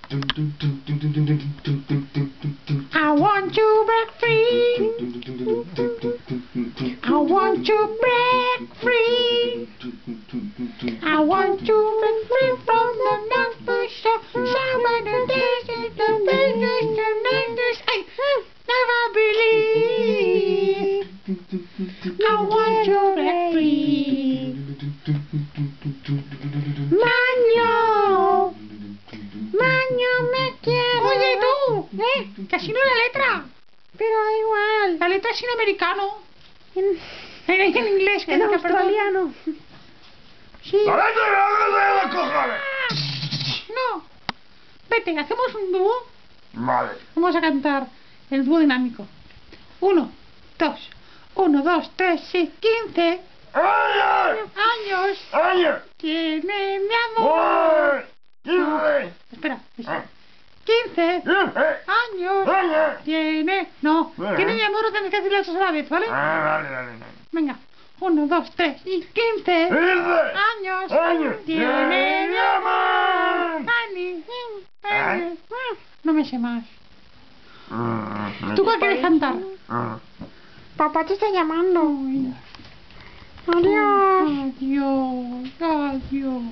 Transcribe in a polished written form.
I want to break free. I want to break free. I want to break free from the non-push of somebody days the biggest and I never believe. I want to break free. Maño, me quiero. Oye tú, que así no es la letra. Pero da igual. La letra es en americano. En inglés, que en no, que australiano. Sí. ¡La letra de los cojones! No. Vete, hacemos un dúo. Vale. Vamos a cantar el dúo dinámico. 1, 2, 1, 2, 3 y 15 ¡Años! años tiene mi amor. Espera, 15 años tiene. No, tiene mi amor, tenés que decirle eso a la vez, ¿vale? Vale. Venga, 1, 2, 3 y 15 años tiene mi amor. Ani. No me sé más. ¿Tú cuál quieres cantar? Papá te está llamando. Adiós. Adiós.